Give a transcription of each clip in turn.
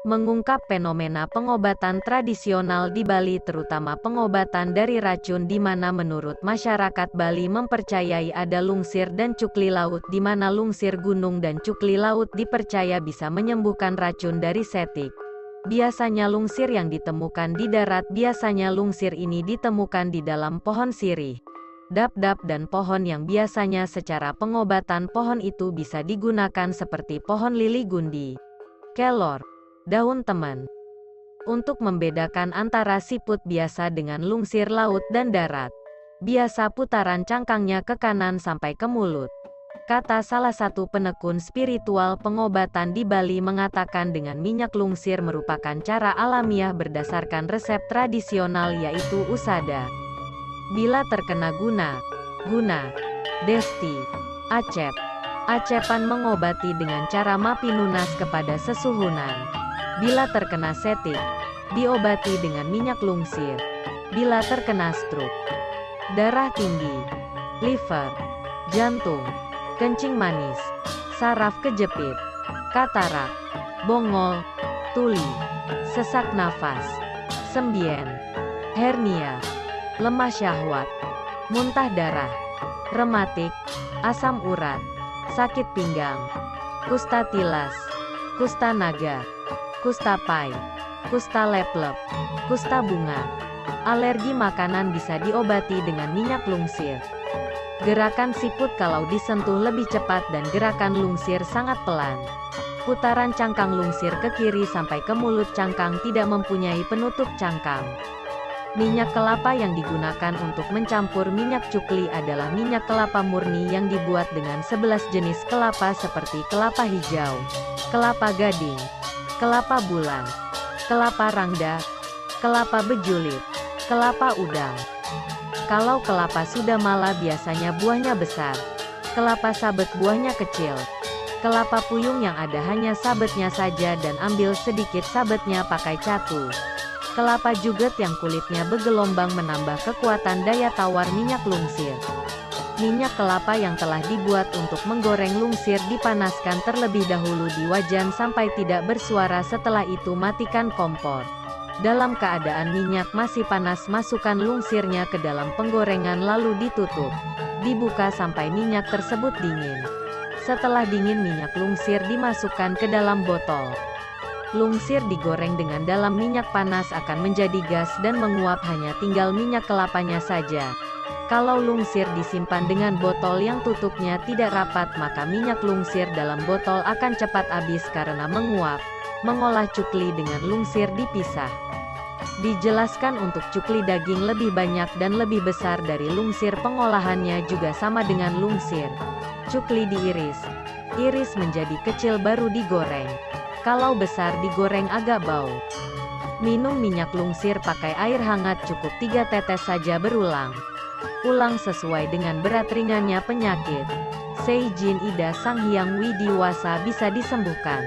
mengungkap fenomena pengobatan tradisional di Bali, terutama pengobatan dari racun, di mana menurut masyarakat Bali mempercayai ada lungsir dan cukli laut, di mana lungsir gunung dan cukli laut dipercaya bisa menyembuhkan racun dari setik. Biasanya lungsir yang ditemukan di darat, biasanya lungsir ini ditemukan di dalam pohon sirih, dap-dap, dan pohon yang biasanya secara pengobatan pohon itu bisa digunakan seperti pohon lili gundi, kelor, daun teman. Untuk membedakan antara siput biasa dengan lungsir laut dan darat, biasa putaran cangkangnya ke kanan sampai ke mulut. Kata salah satu penekun spiritual pengobatan di Bali mengatakan dengan minyak lungsir merupakan cara alamiah berdasarkan resep tradisional yaitu usada. Bila terkena guna, desti, acep, acepan mengobati dengan cara mapi nunas kepada sesuhunan. Bila terkena setik, diobati dengan minyak lungsir. Bila terkena stroke, darah tinggi, liver, jantung, kencing manis, saraf kejepit, katarak, bongol, tuli, sesak nafas, sembien, hernia, lemah syahwat, muntah darah, rematik, asam urat, sakit pinggang, kusta tilas, kusta naga, kusta pai, kusta leplep, kusta bunga, alergi makanan bisa diobati dengan minyak lungsir. Gerakan siput kalau disentuh lebih cepat dan gerakan lungsir sangat pelan. Putaran cangkang lungsir ke kiri sampai ke mulut cangkang tidak mempunyai penutup cangkang. Minyak kelapa yang digunakan untuk mencampur minyak cukli adalah minyak kelapa murni yang dibuat dengan 11 jenis kelapa seperti kelapa hijau, kelapa gading, kelapa bulan, kelapa rangda, kelapa bejulit, kelapa udang. Kalau kelapa sudah mala biasanya buahnya besar. Kelapa sabet buahnya kecil. Kelapa puyung yang ada hanya sabetnya saja dan ambil sedikit sabetnya pakai catu. Kelapa juget yang kulitnya bergelombang menambah kekuatan daya tawar minyak lungsir. Minyak kelapa yang telah dibuat untuk menggoreng lungsir dipanaskan terlebih dahulu di wajan sampai tidak bersuara, setelah itu matikan kompor. Dalam keadaan minyak masih panas, masukkan lungsirnya ke dalam penggorengan lalu ditutup. Dibuka sampai minyak tersebut dingin. Setelah dingin, minyak lungsir dimasukkan ke dalam botol. Lungsir digoreng dengan dalam minyak panas akan menjadi gas dan menguap, hanya tinggal minyak kelapanya saja. Kalau lungsir disimpan dengan botol yang tutupnya tidak rapat, maka minyak lungsir dalam botol akan cepat habis karena menguap. Mengolah cukli dengan lungsir dipisah. Dijelaskan untuk cukli daging lebih banyak dan lebih besar dari lungsir, pengolahannya juga sama dengan lungsir. Cukli diiris. Iris menjadi kecil baru digoreng. Kalau besar digoreng agak bau. Minum minyak lungsir pakai air hangat cukup 3 tetes saja berulang. Ulang sesuai dengan berat ringannya penyakit. Seijin Ida Sang Hyang Widiwasa bisa disembuhkan.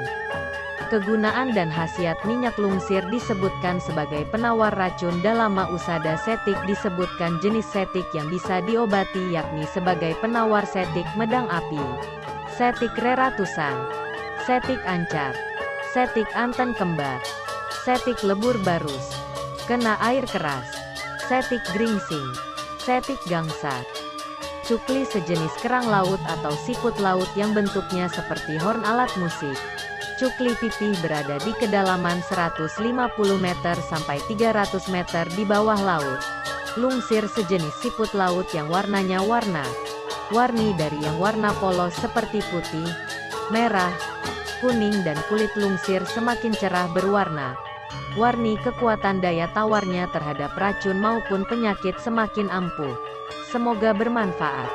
Kegunaan dan khasiat minyak lungsir disebutkan sebagai penawar racun. Dalam Mausada Setik disebutkan jenis setik yang bisa diobati, yakni sebagai penawar setik medang api, setik reratusan, setik ancar, setik anten kembar, setik lebur barus, kena air keras, setik gringsing, setik gangsa. Cukli sejenis kerang laut atau siput laut yang bentuknya seperti horn alat musik. Cukli pipih berada di kedalaman 150 meter sampai 300 meter di bawah laut. Lungsir sejenis siput laut yang warnanya warni dari yang warna polos seperti putih, merah, kuning, dan kulit lungsir semakin cerah berwarna warni. Kekuatan daya tawarnya terhadap racun maupun penyakit semakin ampuh. Semoga bermanfaat.